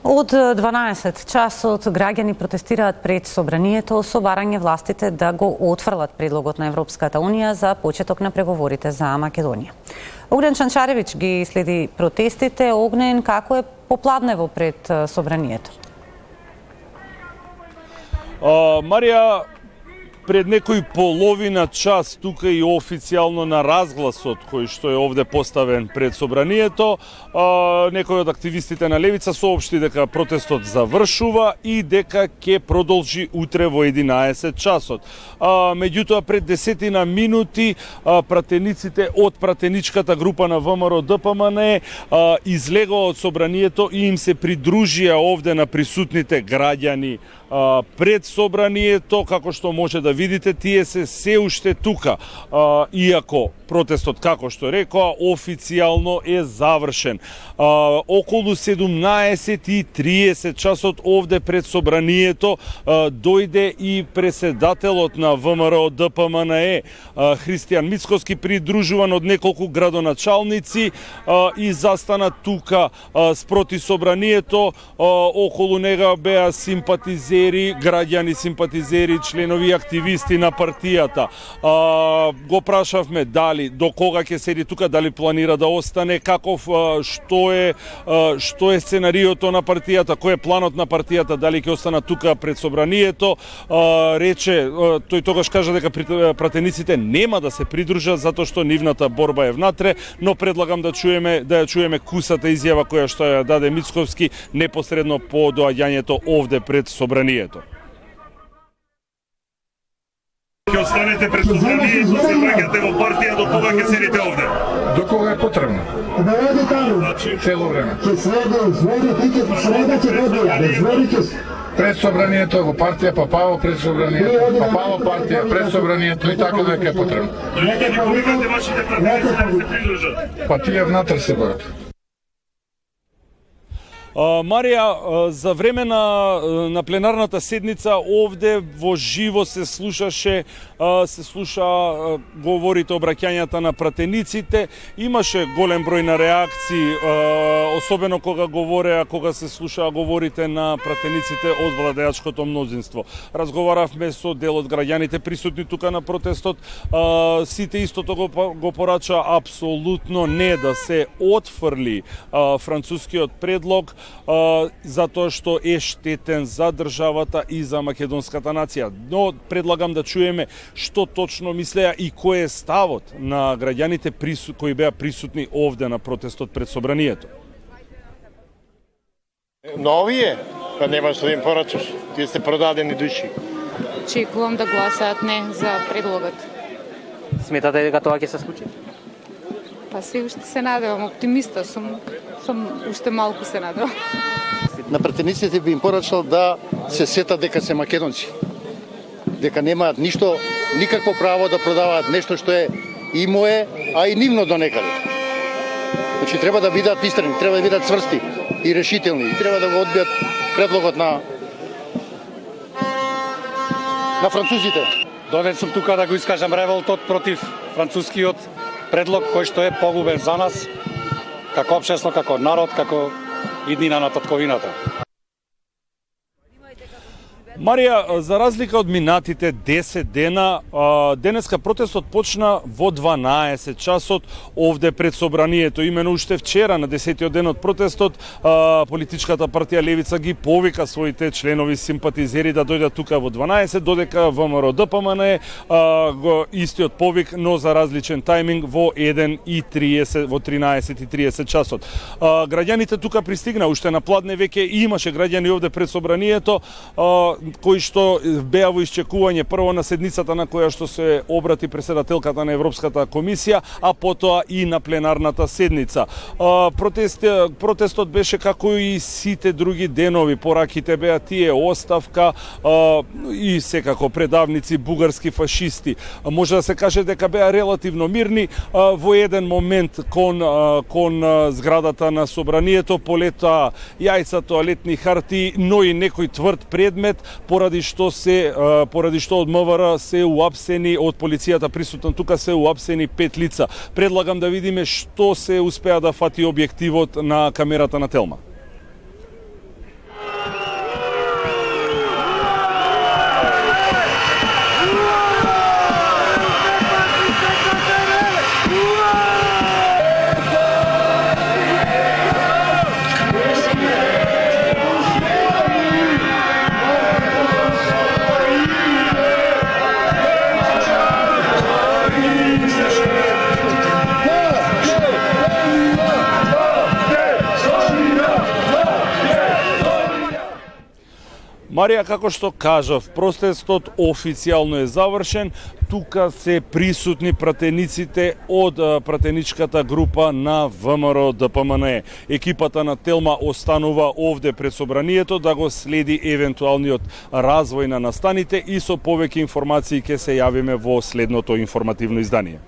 Од 12 часот граѓани протестираат пред собранието со барање властите да го отфрлат предлогот на Европската Унија за почеток на преговорите за Македонија. Огнен Чанчаревич ги следи протестите. Огнен, како е попладнево пред собранието? Марија, пред некој половина час тука и официјално на разгласот кој што е овде поставен пред собранието, некој од активистите на левица соопшти дека протестот завршува и дека ќе продолжи утре во 11 часот. Меѓутоа пред 10 минути пратениците од пратеничката група на ВМРО-ДПМН излегоа од собранието и им се придружија овде на присутните граѓани пред собранието. Како што може да видите, тие се уште тука, иако протестот, како што рекоа, официјално е завршен. Околу 17:30 часот овде пред собранието дојде и преседателот на ВМРО-ДПМН Христијан Мицкоски, придружуван од неколку градоначалници и застана тука спроти собранието. Околу нега беа симпатизери, граѓани симпатизери, членови и активисти на партијата. Го прашавме дали до кога ќе седи тука, дали планира да остане, каков што е сценариото на партијата, кој е планот на партијата, дали ќе остана тука пред собранието. Рече, тој тогаш кажа дека пратениците нема да се придружат затоа што нивната борба е внатре, но предлагам да ја чуеме кусата изјава која што ја даде Мицковски непосредно по доаѓањето овде пред собранието. Ќе останете пред собранието, се враќате во партија, до кога ќе седите овде? До кога е потребно? Цело време. Пред собранието во партија, па паво пред собранието, па паво партија пред собранието и така дека е потребно. Но ќе ги повикате вашите пратеници да се придружат? Па тие внатре се борат. Марија, за време на пленарната седница овде во живо се слуша говорите, обраќањата на пратениците. Имаше голем број на реакции, особено кога се слушаа говорите на пратениците од владеачкото мнозинство. Разговаравме со дел од граѓаните присутни тука на протестот. Сите истото го порача апсолутно не да се отфрли францускиот предлог, затоа што е штетен за државата и за македонската нација. Но предлагам да чуеме што точно мислеа и кој е ставот на граѓаните кои беа присутни овде на протестот пред собранието. Но овие, па нема што да им порачаш, тие се продадени души. Очекувам да гласаат не за предлогот. Сметате дека тоа ќе се случи? Па се уште се надевам, оптимиста сум уште малку се надевам. На пратениците би им порачал да се сетат дека се македонци. Дека немаат никакво право да продаваат нешто што е и мое, а и нивно до некаде. Значи треба да бидат истрени, треба да бидат цврсти и решителни, и треба да го одбијат предлогот на французите. Донес сум тука да го искажам револтот против францускиот предлог кој што е погубен за нас, како општество, како народ, како иднина на татковината. Марија, за разлика од минатите 10 дена, денеска протестот почна во 12 часот овде пред собранието. Имено уште вчера, на 10-тиот ден од протестот, политичката партија Левица ги повика своите членови симпатизери да дојдат тука во 12, додека ВМРО-ДПМН истиот повик, но за различен тајминг во 1:30, во 13:30 часот. Граѓаните тука пристигна, уште на пладне веќе имаше граѓани овде пред собранието, кои што беа во исчекување прво на седницата на која што се обрати преседателката на Европската комисија, а потоа и на пленарната седница. Протестот беше како и сите други денови, пораките беа тие: оставка и секако предавници бугарски фашисти. Може да се каже дека беа релативно мирни. Во еден момент кон зградата на собранието полета јајца, тоалетни хартии, но и некој тврд предмет, поради што од МВР се уапсени, од полицијата присутна тука се уапсени 5 лица. Предлагам да видиме што се успеа да фати објективот на камерата на Телма. Марија, како што кажав, протестот официјално е завршен. Тука се присутни пратениците од пратеничката група на ВМРО ДПМНЕ. Екипата на Телма останува овде пред собранието да го следи евентуалниот развој на настаните и со повеќе информации ќе се јавиме во следното информативно издание.